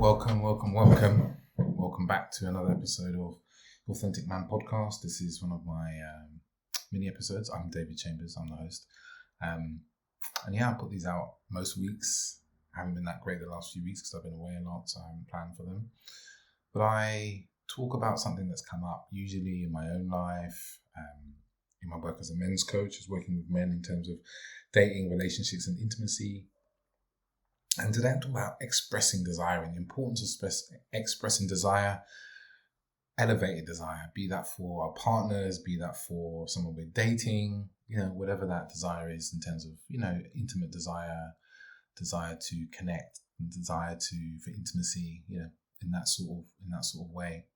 Welcome back to another episode of Authentic Man Podcast. This is one of my mini episodes. I'm David Chambers, I'm the host. I put these out most weeks. I haven't been that great the last few weeks because I've been away a lot, so I haven't planned for them. But I talk about something that's come up, usually in my own life, in my work as a men's coach, as working with men in terms of dating, relationships and intimacy. And today I'm talking about expressing desire and the importance of expressing desire, elevated desire, be that for our partners, be that for someone we're dating, whatever that desire is in terms of, intimate desire to connect, desire for intimacy, in that sort of way.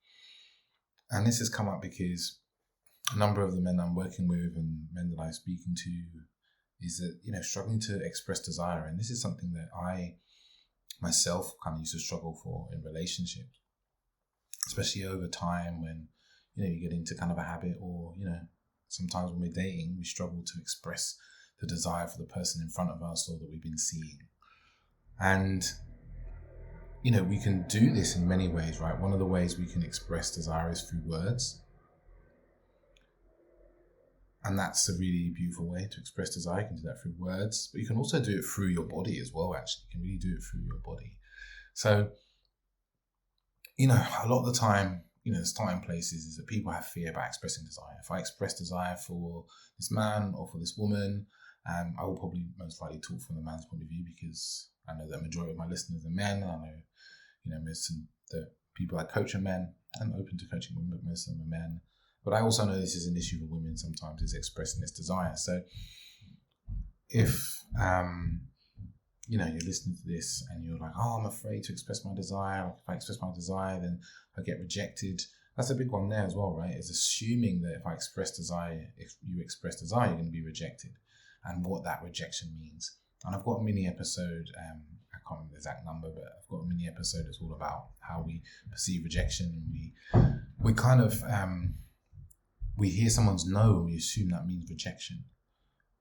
And this has come up because a number of the men I'm working with and men that I'm speaking to is that, struggling to express desire. And this is something that I myself kind of used to struggle for in relationships, especially over time when, you get into kind of a habit or, sometimes when we're dating, we struggle to express the desire for the person in front of us or that we've been seeing. And, we can do this in many ways, right? One of the ways we can express desire is through words. And that's a really beautiful way to express desire. You can do that through words, but you can also do it through your body as well, actually. You can really do it through your body. So, a lot of the time, the starting places is that people have fear about expressing desire. If I express desire for this man or for this woman, I will probably most likely talk from the man's point of view because I know that the majority of my listeners are men. And I know, most of the people I coach are men. I'm open to coaching women, but most of them are men. But I also know this is an issue for women sometimes, is expressing this desire. So if, you're listening to this and you're like, I'm afraid to express my desire. Like if I express my desire, then I get rejected. That's a big one there as well, right? Is assuming that if you express desire, you're going to be rejected and what that rejection means. And I've got a mini episode, I can't remember the exact number, but I've got a mini episode that's all about how we perceive rejection. And we kind of... we hear someone's no and we assume that means rejection.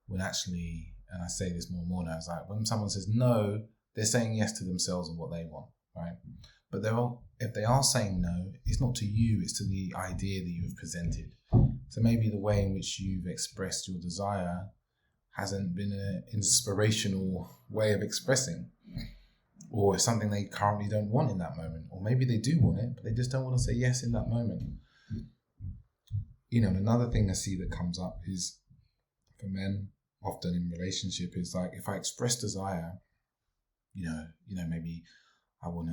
When actually, and I say this more and more now, it's like when someone says no, they're saying yes to themselves and what they want, right? But if they are saying no, it's not to you, it's to the idea that you've presented. So maybe the way in which you've expressed your desire hasn't been an inspirational way of expressing, or it's something they currently don't want in that moment. Or maybe they do want it, but they just don't want to say yes in that moment. And another thing I see that comes up is for men, often in relationship, is like if I express desire, maybe you want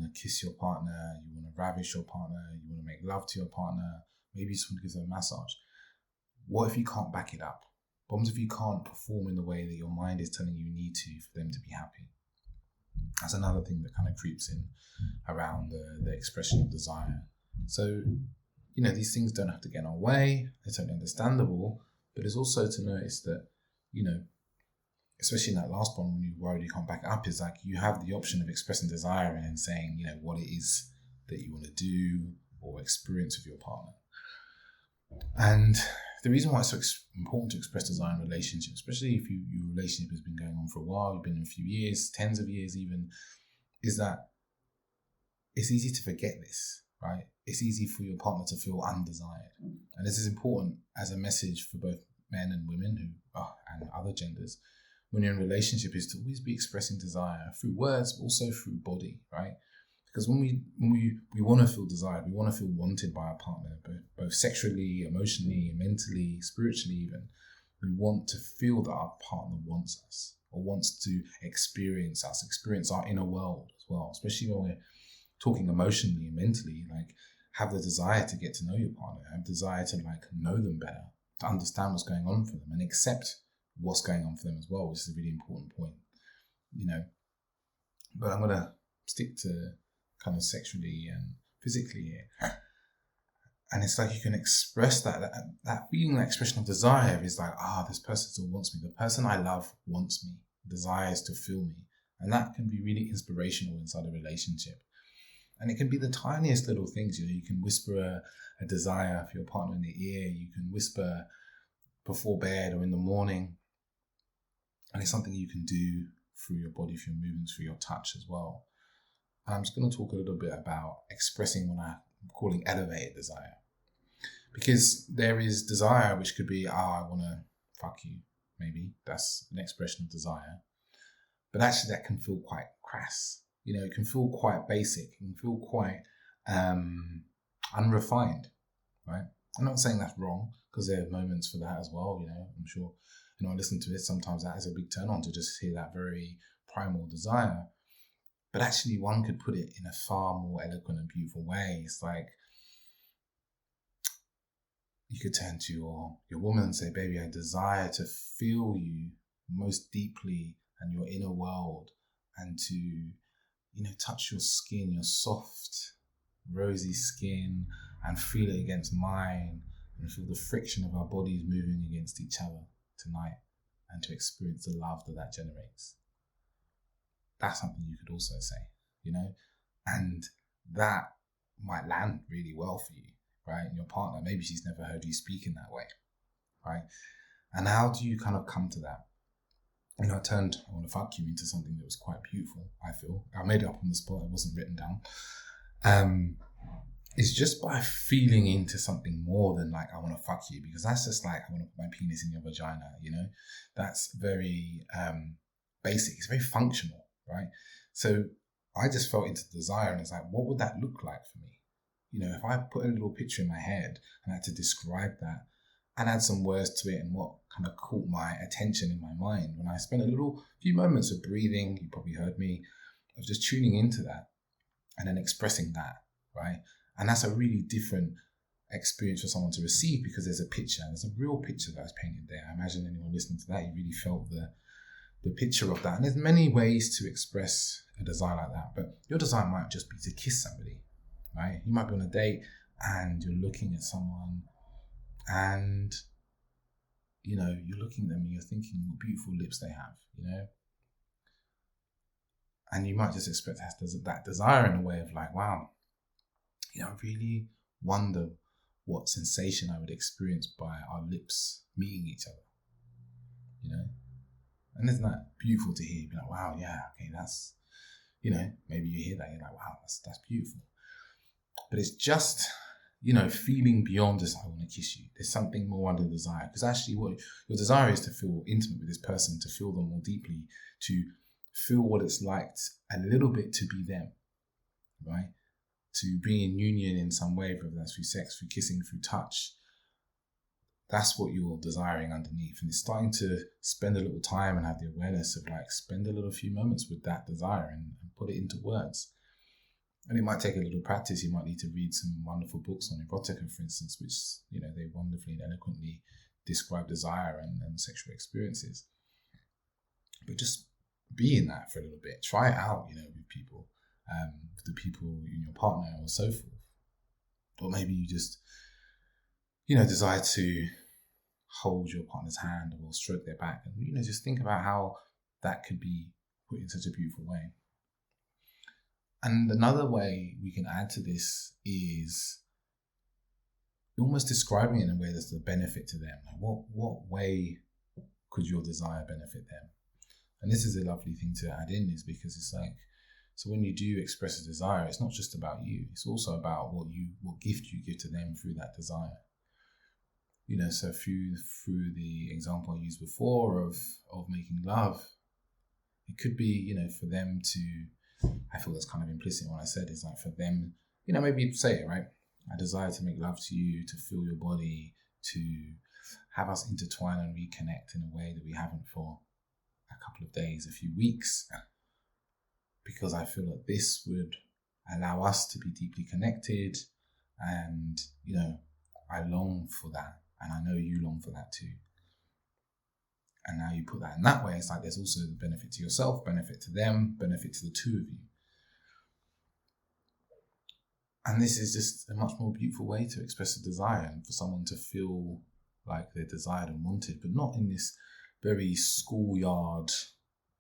to kiss your partner, you want to ravish your partner, you want to make love to your partner, maybe you just want to give them a massage. What if you can't back it up? What if you can't perform in the way that your mind is telling you need to for them to be happy? That's another thing that kind of creeps in around the expression of desire. So, these things don't have to get in our way. They're totally understandable. But it's also to notice that, especially in that last one, when you're worried you can't back it up, is like you have the option of expressing desire and then saying, what it is that you want to do or experience with your partner. And the reason why it's so important to express desire in relationships, especially if your relationship has been going on for a while, you've been in a few years, tens of years even, is that it's easy to forget this, right? It's easy for your partner to feel undesired. And this is important as a message for both men and women and other genders. When you're in a relationship, is to always be expressing desire through words, but also through body, right? Because when we want to feel desired, we want to feel wanted by our partner, both sexually, emotionally, mentally, spiritually even. We want to feel that our partner wants us or wants to experience us, experience our inner world as well, especially when we're talking emotionally and mentally, like have the desire to get to know your partner, have desire to know them better, to understand what's going on for them and accept what's going on for them as well, which is a really important point, But I'm going to stick to kind of sexually and physically here. And it's like you can express that feeling, that expression of desire is like, this person still wants me. The person I love wants me, desires to feel me. And that can be really inspirational inside a relationship. And it can be the tiniest little things. You can whisper a desire for your partner in the ear. You can whisper before bed or in the morning. And it's something you can do through your body, through your movements, through your touch as well. I'm just going to talk a little bit about expressing what I'm calling elevated desire. Because there is desire, which could be, I want to fuck you, maybe. That's an expression of desire. But actually that can feel quite crass. It can feel quite basic. It can feel quite unrefined, right? I'm not saying that's wrong, because there are moments for that as well, I'm sure, I listen to it, sometimes that is a big turn on to just hear that very primal desire. But actually one could put it in a far more eloquent and beautiful way. It's like, you could turn to your woman and say, baby, I desire to feel you most deeply and your inner world, and to, touch your skin, your soft, rosy skin, and feel it against mine, and feel the friction of our bodies moving against each other tonight, and to experience the love that generates. That's something you could also say, and that might land really well for you, right? And your partner, maybe she's never heard you speak in that way, right? And how do you kind of come to that? I turned I want to fuck you into something that was quite beautiful, I feel. I made it up on the spot, it wasn't written down. It's just by feeling into something more than like, I want to fuck you, because that's just like, I want to put my penis in your vagina, That's very basic, it's very functional, right? So I just felt into desire, and it's like, what would that look like for me? If I put a little picture in my head and I had to describe that and add some words to it, and what kind of caught my attention in my mind, when I spent a few moments of breathing, you probably heard me, of just tuning into that and then expressing that, right? And that's a really different experience for someone to receive, because there's a real picture that was painted there. I imagine anyone listening to that, you really felt the picture of that. And there's many ways to express a desire like that, but your desire might just be to kiss somebody, right? You might be on a date and you're looking at someone, and you're looking at them and you're thinking what beautiful lips they have, and you might just express that desire in a way of like, wow, I really wonder what sensation I would experience by our lips meeting each other, and isn't that beautiful to hear? You'd be like, wow, yeah, okay, that's, maybe you hear that, you're like, wow, that's beautiful. But it's just, feeling beyond just, I want to kiss you. There's something more under the desire, because actually what your desire is to feel intimate with this person, to feel them more deeply, to feel what it's like a little bit to be them, right? To be in union in some way, whether that's through sex, through kissing, through touch. That's what you're desiring underneath. And it's starting to spend a little time and have the awareness of like, spend a little few moments with that desire and put it into words. And it might take a little practice. You might need to read some wonderful books on erotica, for instance, which, they wonderfully and eloquently describe desire and sexual experiences. But just be in that for a little bit. Try it out, with people, with the people in your partner or so forth. Or maybe you just, desire to hold your partner's hand or stroke their back. And, just think about how that could be put in such a beautiful way. And another way we can add to this is almost describing it in a way that's the benefit to them. Like what way could your desire benefit them? And this is a lovely thing to add in, is because it's like, so when you do express a desire, it's not just about you. It's also about what gift you give to them through that desire. So through the example I used before of making love, it could be, for them to, I feel that's kind of implicit in what I said, is like for them, maybe say it, right? I desire to make love to you, to feel your body, to have us intertwine and reconnect in a way that we haven't for a couple of days, a few weeks, because I feel that this would allow us to be deeply connected, and, I long for that, and I know you long for that too. And now you put that in that way, it's like there's also the benefit to yourself, benefit to them, benefit to the two of you. And this is just a much more beautiful way to express a desire, and for someone to feel like they're desired and wanted, but not in this very schoolyard,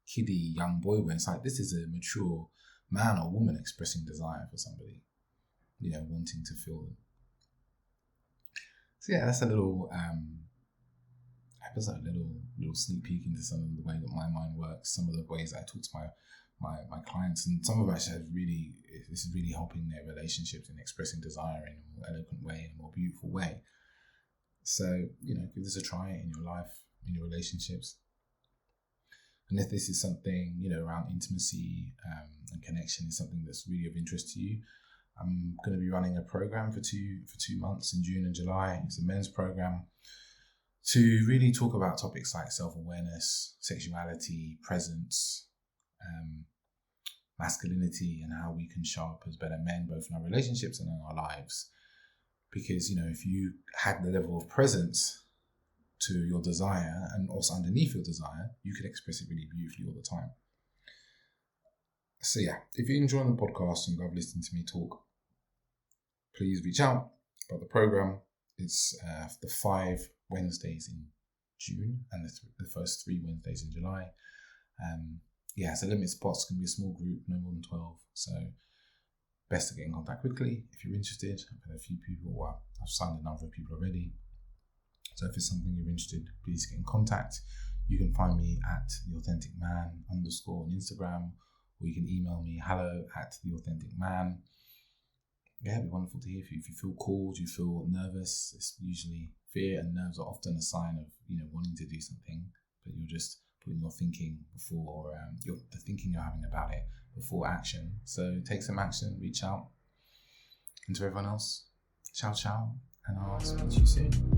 kiddie, young boy way. It's like, this is a mature man or woman expressing desire for somebody, wanting to feel them. So yeah, that's a little episode, a little sneak peek into some of the way that my mind works, some of the ways I talk to my clients, and some of us have really, this is really helping their relationships and expressing desire in a more eloquent way, in a more beautiful way. So, give this a try in your life, in your relationships. And if this is something, around intimacy and connection is something that's really of interest to you, I'm going to be running a program for 2 months in June and July. It's a men's program to really talk about topics like self-awareness, sexuality, presence, masculinity, and how we can show up as better men, both in our relationships and in our lives. Because, if you had the level of presence to your desire and also underneath your desire, you can express it really beautifully all the time. So yeah, if you're enjoying the podcast and you love listening to me talk, please reach out about the program. It's the 5 Wednesdays in June and the first 3 Wednesdays in July. It's a limited spots. It's going to be a small group, no more than 12. So best to get in contact quickly if you're interested. I've had a few people, I've signed a number of people already. So if it's something you're interested, please get in contact. You can find me at @theauthenticman_ on Instagram, or you can email me hello@theauthenticman. Yeah, it'd be wonderful to hear from you. If you feel called, you feel nervous, it's usually fear, and nerves are often a sign of, wanting to do something, but you're just putting your thinking before, the thinking you're having about it before action. So take some action, reach out. And to everyone else, ciao, ciao, and I'll speak to you soon.